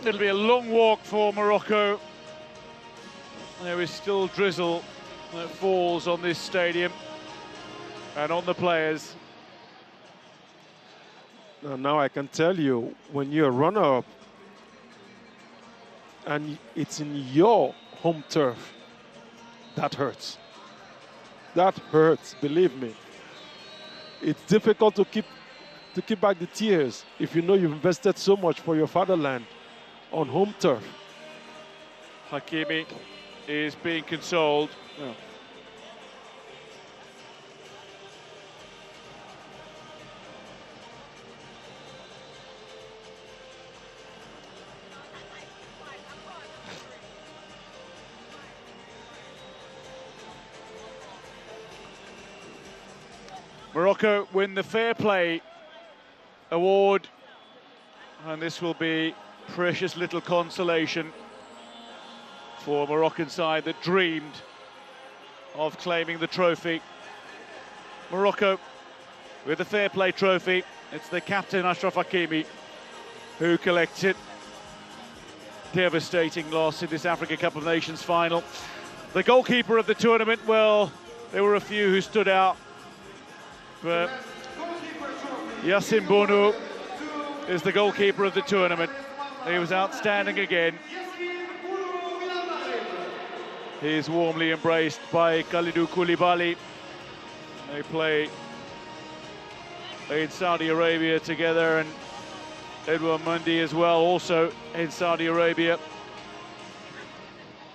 It'll be a long walk for Morocco. There is still drizzle that falls on this stadium and on the players. Now I can tell you, when you're a runner-up and it's in your home turf, that hurts. That hurts, believe me. It's difficult to keep back the tears if you know you've invested so much for your fatherland on home turf. Hakimi is being consoled. Yeah. Morocco win the Fair Play award, and this will be precious little consolation for a Moroccan side that dreamed of claiming the trophy. Morocco with the Fair Play trophy. It's the captain Achraf Hakimi who collects it. Devastating loss in this Africa Cup of Nations final. The goalkeeper of the tournament, well, there were a few who stood out, but Yassine Bounou is the goalkeeper of the tournament. He was outstanding again. He is warmly embraced by Kalidou Koulibaly. They play in Saudi Arabia together, and Edouard Mendy as well, also in Saudi Arabia.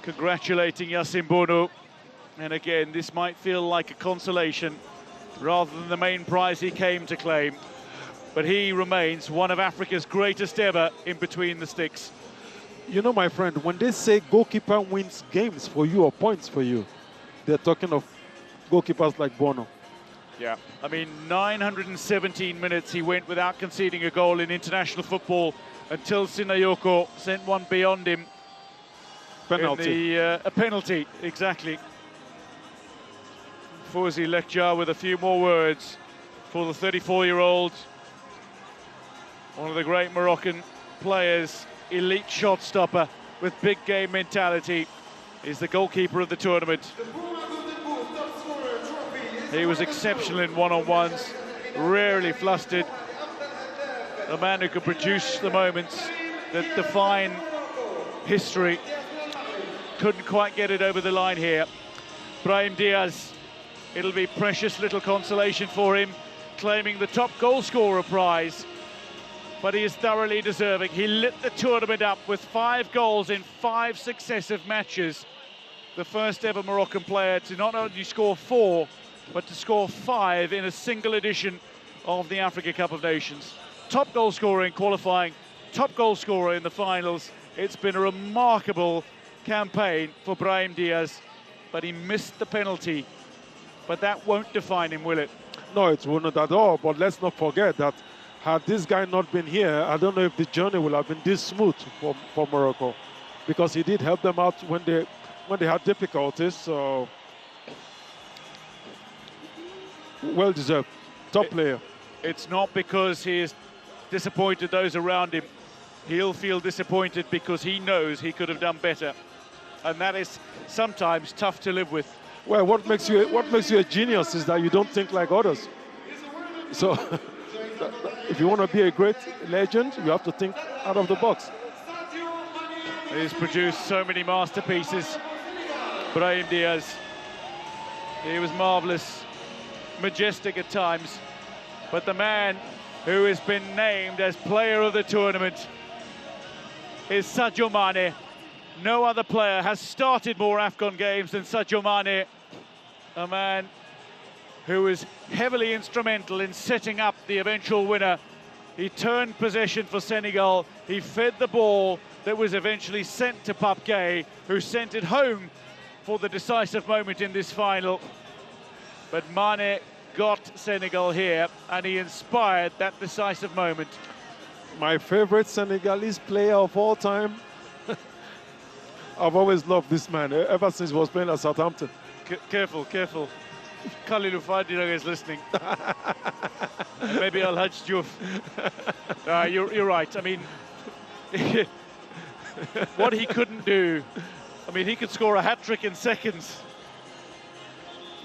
Congratulating Yassine Bounou. And again, this might feel like a consolation rather than the main prize he came to claim. But he remains one of Africa's greatest ever in between the sticks. You know, my friend, when they say goalkeeper wins games for you or points for you, they're talking of goalkeepers like Bono. Yeah, I mean, 917 minutes he went without conceding a goal in international football until Sinayoko sent one beyond him. Penalty. A penalty, exactly. Fouzi Lekjar with a few more words for the 34-year-old. One of the great Moroccan players, elite shot stopper with big game mentality, is the goalkeeper of the tournament. He was exceptional in one-on-ones, rarely flustered. A man who could produce the moments that define history. Couldn't quite get it over the line here. Brahim Diaz, it'll be precious little consolation for him, claiming the top goal scorer prize. But he is thoroughly deserving. He lit the tournament up with 5 goals in 5 successive matches. The first ever Moroccan player to not only score 4, but to score 5 in a single edition of the Africa Cup of Nations. Top goal scorer in qualifying, top goal scorer in the finals. It's been a remarkable campaign for Brahim Diaz, but he missed the penalty. But that won't define him, will it? No, it won't at all. But let's not forget that had this guy not been here, I don't know if the journey will have been this smooth for Morocco, because he did help them out when they had difficulties. So well deserved, top player. It's not because he is disappointed those around him. He'll feel disappointed because he knows he could have done better, and that is sometimes tough to live with. Well, what makes you a genius is that you don't think like others. So if you want to be a great legend, you have to think out of the box. He's produced so many masterpieces, Brahim Diaz. He was marvellous, majestic at times, but the man who has been named as player of the tournament is Sadio Mane. No other player has started more AFCON games than Sadio Mane, a man who was heavily instrumental in setting up the eventual winner. He turned possession for Senegal. He fed the ball that was eventually sent to Pape Gueye, who sent it home for the decisive moment in this final. But Mane got Senegal here, and he inspired that decisive moment. My favorite Senegalese player of all time. I've always loved this man, ever since he was playing at Southampton. Careful, careful. Khalilou Fadilog is listening. And maybe Al Hajj Diouf. You're right. I mean, what he couldn't do. I mean, he could score a hat-trick in seconds.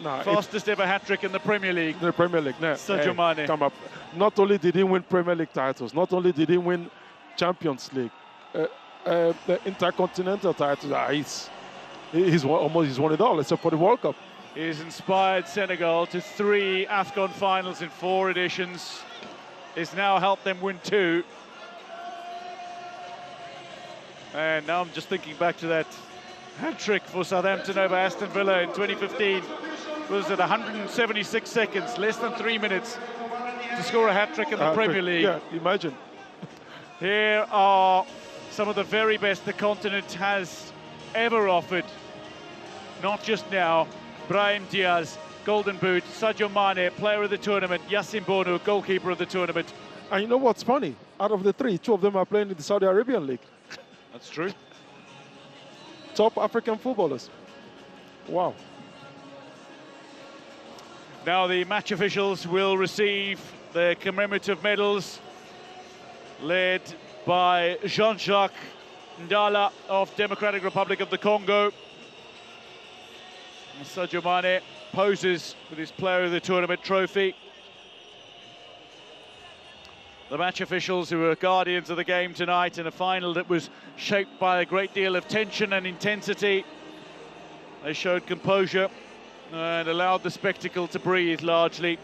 No, Fastest ever hat-trick in the Premier League. The Premier League, no. Sadio Mane. Come up. Not only did he win Premier League titles, not only did he win Champions League, the Intercontinental titles. He's won it all, except for the World Cup. He's inspired Senegal to 3 AFCON finals in 4 editions. He's now helped them win 2. And now I'm just thinking back to that hat-trick for Southampton over Aston Villa in 2015. It was at 176 seconds, less than 3 minutes, to score a hat-trick in the Premier League. Yeah, imagine. Here are some of the very best the continent has ever offered. Not just now. Brahim Diaz, Golden Boot, Sadio Mane, player of the tournament, Yassine Bounou, goalkeeper of the tournament. And you know what's funny? Out of the 3, 2 of them are playing in the Saudi Arabian League. That's true. Top African footballers. Wow. Now the match officials will receive their commemorative medals, led by Jean-Jacques Ndala of Democratic Republic of the Congo. And Sadio Mane poses with his player of the tournament trophy. The match officials, who are guardians of the game tonight in a final that was shaped by a great deal of tension and intensity, they showed composure and allowed the spectacle to breathe largely.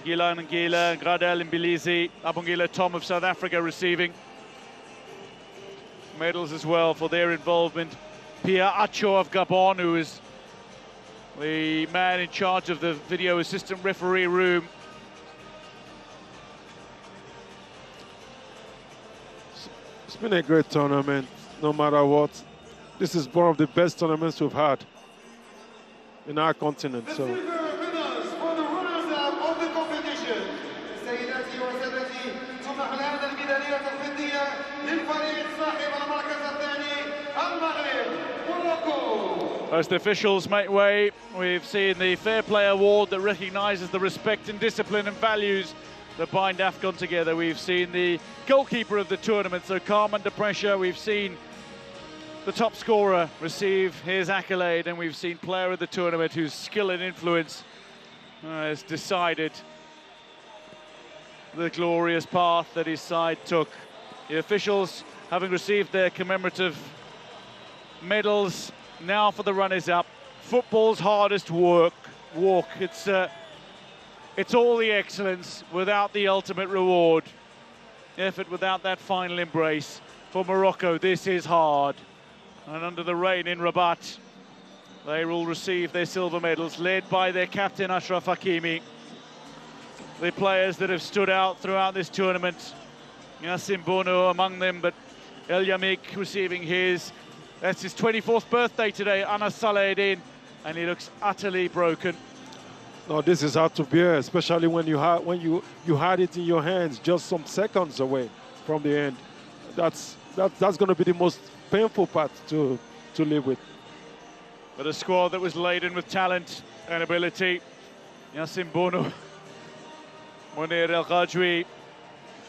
Gila Ngila, Gradel Mbilizi, Abungila Tom of South Africa receiving medals as well for their involvement. Pia Acho of Gabon, who is the man in charge of the video assistant referee room. It's been a great tournament, no matter what. This is one of the best tournaments we've had in our continent. So. As the officials make way, we've seen the Fair Play Award that recognises the respect and discipline and values that bind AFCON together. We've seen the goalkeeper of the tournament, so calm under pressure. We've seen the top scorer receive his accolade, and we've seen player of the tournament whose skill and influence has decided the glorious path that his side took. The officials, having received their commemorative medals, now for the runners-up. Football's hardest walk. It's all the excellence without the ultimate reward. Effort without that final embrace. For Morocco, this is hard. And under the rain in Rabat, they will receive their silver medals, led by their captain Achraf Hakimi. The players that have stood out throughout this tournament, Yassine Bounou among them, but El Yamik receiving his. That's his 24th birthday today, Anas Salahedin, and he looks utterly broken. No, this is hard to bear, especially when you had it in your hands just some seconds away from the end. That's going to be the most painful part to live with. But a squad that was laden with talent and ability. Yassine Bounou, Munir El Ghajwi,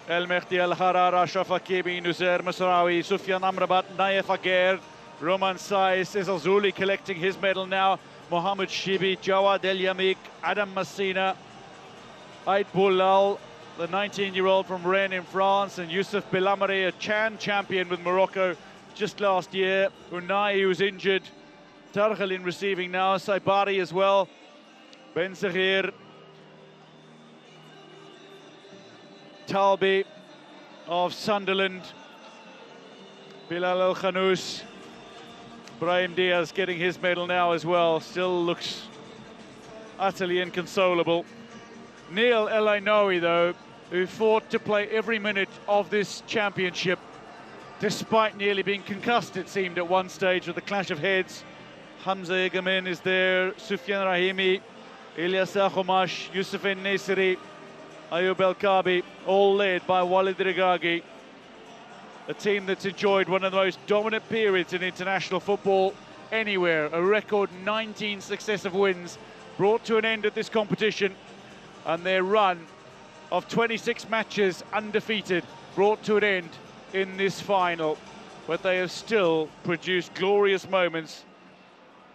El Mehdi El Harar, Achraf Hakimi, Nuzair Masraoui, Soufiane Amrabat, Naif Aguerd, Roman Saiz, Cesar Zuli collecting his medal now. Mohamed Shibi, Jawad El Yamik, Adam Massina, Ait Boulal, the 19-year-old from Rennes in France, and Youssef Belhamri, a Chan champion with Morocco just last year. Unai, who was injured. Targhalin receiving now. Saibari as well. Ben Zahir. Talbi of Sunderland. Bilal El Khanous. Brahim Diaz getting his medal now as well. Still looks utterly inconsolable. Neil El Ainoui, though, who fought to play every minute of this championship, despite nearly being concussed, it seemed, at one stage with the clash of heads. Hamza Egamin is there, Soufiane Rahimi, Ilyas Akhomash, Youssef En-Nesyri, Ayoub El Kabi, all led by Walid Regragui. A team that's enjoyed one of the most dominant periods in international football anywhere. A record 19 successive wins brought to an end at this competition, and their run of 26 matches undefeated brought to an end in this final. but they have still produced glorious moments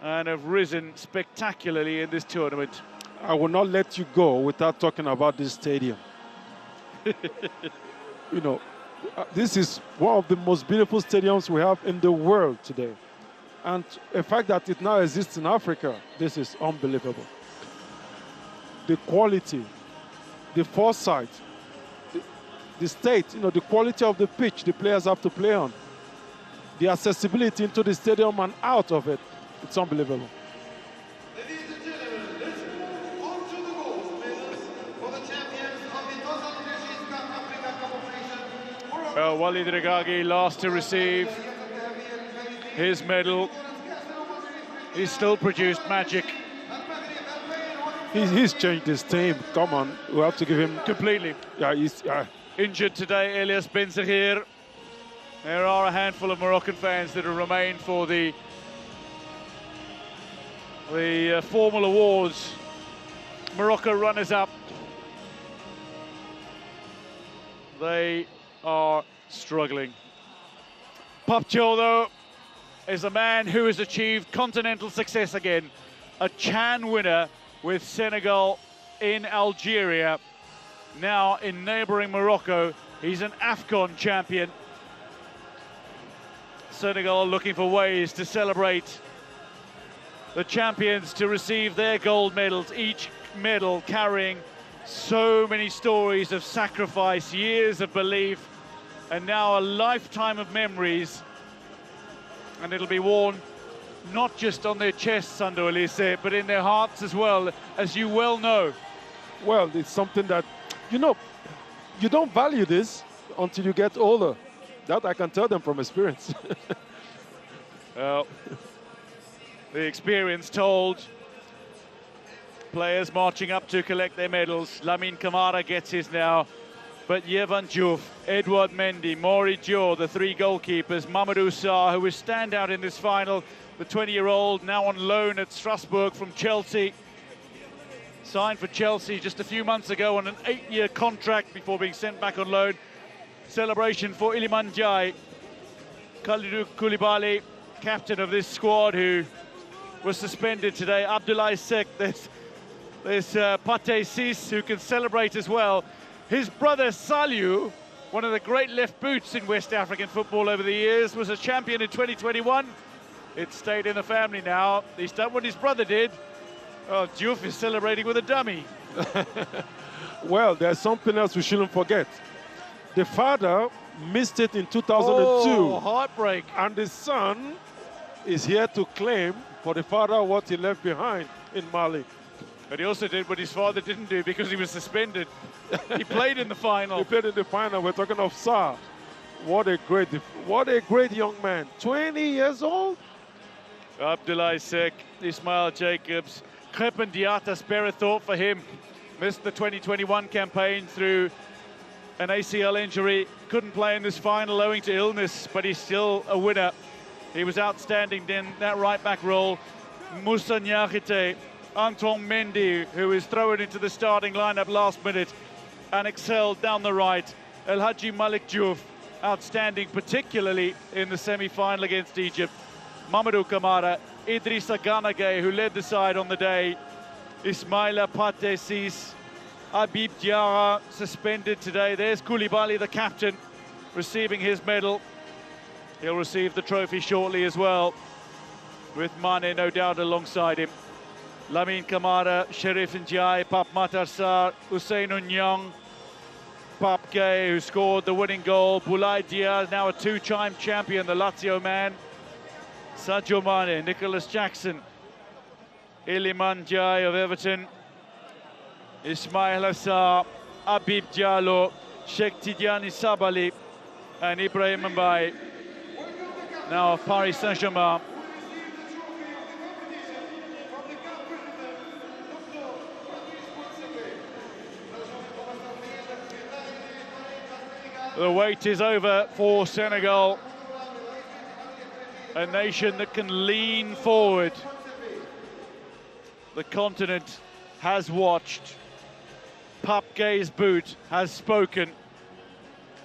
and have risen spectacularly in this tournament. I will not let you go without talking about this stadium. You know, this is one of the most beautiful stadiums we have in the world today. And the fact that it now exists in Africa, this is unbelievable. The quality, the foresight, the state, you know, the quality of the pitch the players have to play on, the accessibility into the stadium and out of it, it's unbelievable. Ladies and gentlemen, let's move on to the gold medals for the champions of the consolation Cup Africa competition. Well, Walid Regragui last to receive his medal. He's still produced magic. He's changed his team. Come on, we have to give him Completely. Yeah, he's Injured today, Elias Benzahir. There are a handful of Moroccan fans that have remained for the formal awards. Morocco runners-up. They are struggling. Pape Thiaw, though, is a man who has achieved continental success again. A CHAN winner with Senegal in Algeria. Now in neighbouring Morocco, he's an AFCON champion. Senegal looking for ways to celebrate the champions to receive their gold medals, each medal carrying so many stories of sacrifice, years of belief, and now a lifetime of memories. And it'll be worn not just on their chests, Sando Elise, but in their hearts as well, as you well know. Well, it's something that, you know, you don't value this until you get older. That I can tell them from experience. Well, the experience told. Players marching up to collect their medals. Lamine Camara gets his now. But Yevan Diouf, Edouard Mendy, Maury Dior, the three goalkeepers, Mamadou Sarr, who was standout in this final, the 20-year-old now on loan at Strasbourg from Chelsea. Signed for Chelsea just a few months ago on an 8-year contract before being sent back on loan. Celebration for Iliman Ndiaye. Kalidou Koulibaly, captain of this squad, who was suspended today. Abdoulaye Seck, there's Pathé Ciss, who can celebrate as well. His brother Saliou, one of the great left boots in West African football over the years, was a champion in 2021. It stayed in the family now. He's done what his brother did. Oh, Diouf is celebrating with a dummy. Well, there's something else we shouldn't forget. The father missed it in 2002. Oh, heartbreak. And the son is here to claim for the father what he left behind in Mali. But he also did what his father didn't do because he was suspended. He played in the final. He played in the final. We're talking of Sarr. What a great young man. 20 years old. Abdoulaye Seck, Ismail Jacobs, Crepin Diatta, spare a thought for him. Missed the 2021 campaign through an ACL injury. Couldn't play in this final owing to illness, but he's still a winner. He was outstanding in that right-back role. Moussa Niakhaté, Antoine Mendy, who was thrown into the starting lineup last minute and excelled down the right. El Hadji Malik Diouf, outstanding, particularly in the semi-final against Egypt. Mamadou Camara, Idrissa Ganagay, who led the side on the day. Ismaila Pathé Ciss, Habib Diarra, suspended today. There's Koulibaly, the captain, receiving his medal. He'll receive the trophy shortly as well, with Mane no doubt alongside him. Lamine Camara, Cherif Ndiaye, Pape Matar Sarr, Hussein Nyong, Pape Gueye, who scored the winning goal. Boulaye Dia, now a two-time champion, the Lazio man. Sadio Mane, Nicholas Jackson, Iliman Ndiaye of Everton, Ismail Assar, Habib Diallo, Cheikh Tidiane Sabali, and Ibrahim Mbaye, now of Paris Saint-Germain. The wait is over for Senegal, a nation that can lean forward. The continent has watched. Pape Gueye's boot has spoken,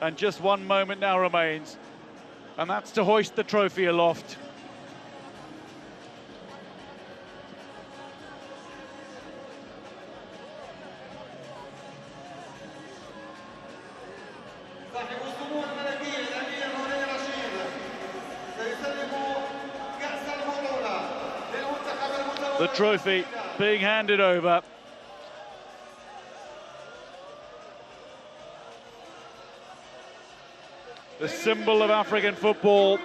and just one moment now remains. and that's to hoist the trophy aloft. The trophy being handed over. The symbol of African football,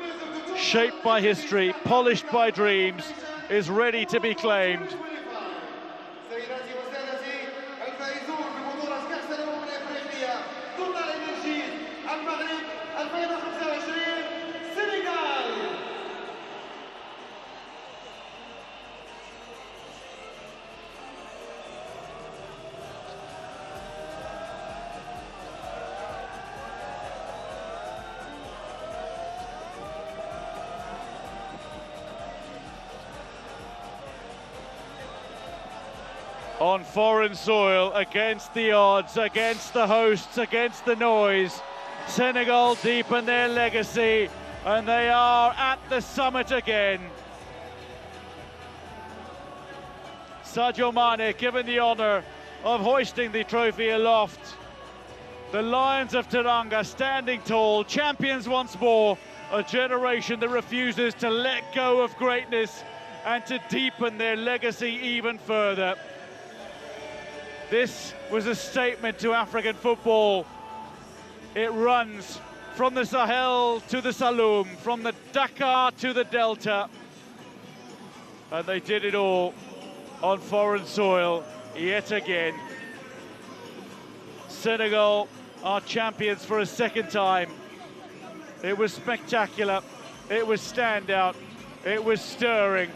shaped by history, polished by dreams, is ready to be claimed. On foreign soil, against the odds, against the hosts, against the noise, Senegal deepen their legacy, and they are at the summit again. Sadio Mane given the honour of hoisting the trophy aloft. The Lions of Teranga standing tall, champions once more, a generation that refuses to let go of greatness and to deepen their legacy even further. This was a statement to African football. It runs from the Sahel to the Saloum, from the Dakar to the Delta. And they did it all on foreign soil yet again. Senegal are champions for a second time. It was spectacular, it was standout, it was stirring.